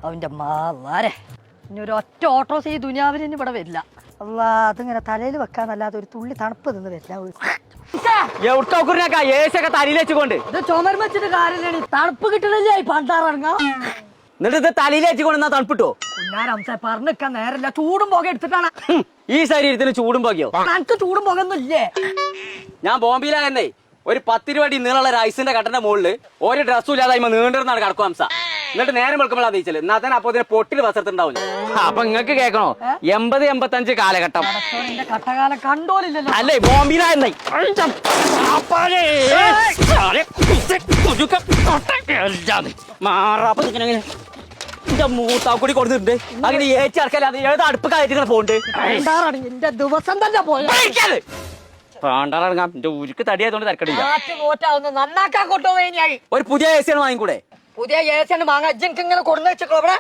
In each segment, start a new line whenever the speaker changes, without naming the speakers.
അവന്റെ മാരെ ഇനി ഒരു ഒറ്റ ഓട്ടോസ് ഈ ദുനിയാവിന് ഇവിടെ വരില്ല. അല്ലാ, അതിങ്ങനെ തലയിൽ വെക്കാന്നല്ലാതെ ഒരു തുള്ളി തണുപ്പ് നിന്ന് വരില്ല.
തലയിൽ വെച്ചുകൊണ്ട്
ഇത് ചുമരം വെച്ചിട്ട് കാര്യമില്ല, തണുപ്പ് കിട്ടണില്ലേ പണ്ടാറങ്ങ.
എന്നിട്ട് ഇത് തലയിൽ വെച്ചുകൊണ്ട് തണുപ്പിട്ടോ?
കുഞ്ഞാരംസ പറഞ്ഞിക്കാൻ നേരല്ല, ചൂടും പുക എടുത്തിട്ടാണ്.
ഈ ശരീരത്തിന് ചൂടും പുകയോ?
എനിക്ക് ചൂടും പുകയൊന്നും ഇല്ലേ?
ഞാൻ ബോംബെയിലായിരുന്നേ, ഒരു 10 രൂപ നീളമുള്ള ഒരു ഐസിന്റെ കട്ടന്റെ മുകളിൽ ഒരു ഡ്രസ്സും ഇല്ലാതെ നീണ്ടിരുന്നാണ് കിടക്കും ഹംസ. എന്നിട്ട് നേരം വെളുക്കുമ്പോഴാണ് നീച്ചല്. എന്നാ തന്നെ അപ്പൊ ഇതിന് പൊട്ടിൽ വസരത്തുണ്ടാവില്ല. അപ്പൊ നിങ്ങൾക്ക് കേൾക്കണോ, 80-85 കാലഘട്ടം
കട്ടകാലം കണ്ടോലില്ലല്ലോ.
അല്ലേ ബോംബെയിലായിരുന്നേ. മൂത്താക്കൂടി കൊടുത്തിട്ടുണ്ട്. അങ്ങനെ ഏച്ചി ഇറക്കല്ലാതെ ഏത് അടുപ്പ് കായറ്റിങ്ങനെ പോണ്ട്.
എന്റെ ദിവസം തന്നെ പോയത്
പാണ്ടാറങ്ങാം. എന്റെ ഉരുക്ക് തടിയായതുകൊണ്ട് തിരക്കടില്ല.
നന്നാക്കാൻ കൊണ്ടുപോയി.
ഒരു പുതിയ എ സിയാണ് വാങ്ങിക്കൂടെ?
പുതിയ ഏസിയാണ് വാങ്ങാൻ ഇങ്ങനെ കൊടുന്ന് വെച്ചോ ഇവിടെ.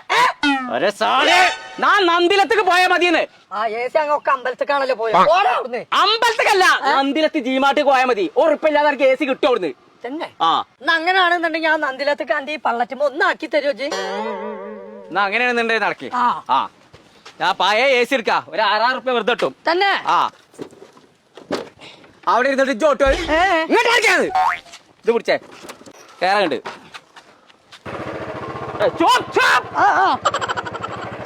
ഞാൻ നന്ദിലത്തേക്ക് പോയാ മതിയെന്ന്.
ആ ഏസി അങ്ങൊക്കെ അമ്പലത്തേക്കാണല്ലോ പോയത്.
അമ്പലത്തേക്കല്ല, നന്ദിലത്ത് ജീമാട്ടിക്ക് പോയാൽ മതി. ഉറപ്പില്ലാതെ എനിക്ക് എ സി കിട്ടും അവിടുന്ന്
തന്നെ.
ആ
അങ്ങനെയാണെന്നുണ്ടെങ്കിൽ ഞാൻ നന്ദിലത്തേക്ക് അന്റെ ഈ പള്ളറ്റുമ്പോ ഒന്ന് ആക്കി തരുമോ ജി?
എന്നാ അങ്ങനെയാണെന്നുണ്ടെ നടക്കി. ആ ഞാൻ പഴയ എ സി എടുക്കാ, ഒരു 6000 റുപ്യ വെറുതെ കിട്ടും.
തന്നെ.
ആ അവിടെ ഇരുന്നിട്ട് ജോട്ടോ ഇങ്ങോട്ട് ഇത് പിടിച്ചേ കേറാണ്ട്.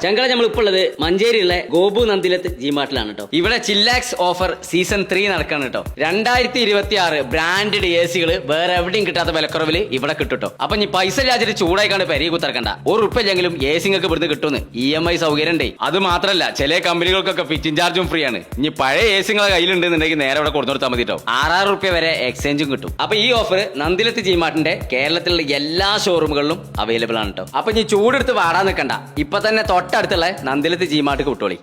ചങ്കള നമ്മൾ ഇപ്പോൾ ഉള്ളത് മഞ്ചേരിയുള്ള ഗോപു നന്ദിലത്ത് ജിമാർട്ടിലാണ് കേട്ടോ. ഇവിടെ ചില്ലാക്സ് ഓഫർ സീസൺ 3 നടക്കാണ് കേട്ടോ. 2026 ബ്രാൻഡഡ് എ സികള് വേറെ എവിടെയും കിട്ടാത്ത വിലക്കുറവില് ഇവിടെ കിട്ടുട്ടോ. അപ്പൊ ഇനി പൈസ ഇല്ലാതിട്ട് ചൂടായിക്കാണ്ട് പെരി കുത്തിറക്കണ്ട. ₹1 എ സിങ്ങൾക്ക് ഇവിടുന്ന് കിട്ടുന്നു. EMI സൗകര്യം ഉണ്ടേ. അത് മാത്രല്ല, ചില കമ്പനികൾക്കൊക്കെ ഫിറ്റിംഗ് ചാർജും ഫ്രീ ആണ്. ഇനി പഴയ എ സിങ്ങളെ കയ്യിലുണ്ടെന്നുണ്ടെങ്കിൽ നേരെ ഇവിടെ കൊടുത്തു കൊടുത്താൽ മതി കേട്ടോ. ₹6000 വരെ എക്സ്ചേഞ്ചും കിട്ടും. അപ്പൊ ഈ ഓഫർ നന്ദിലത്ത് ജിമാർട്ടിന്റെ കേരളത്തിലുള്ള എല്ലാ ഷോറൂമുകളിലും അവൈലബിൾ ആണ് കേട്ടോ. അപ്പൊ ഇനി ചൂടെടുത്ത് വാടാൻ നിൽക്കണ്ട, ഇപ്പൊ തന്നെ തൊട്ടടുത്തുള്ള നന്ദിലത്ത് ജിമാർട്ടിക്ക് വിട്ടോളി.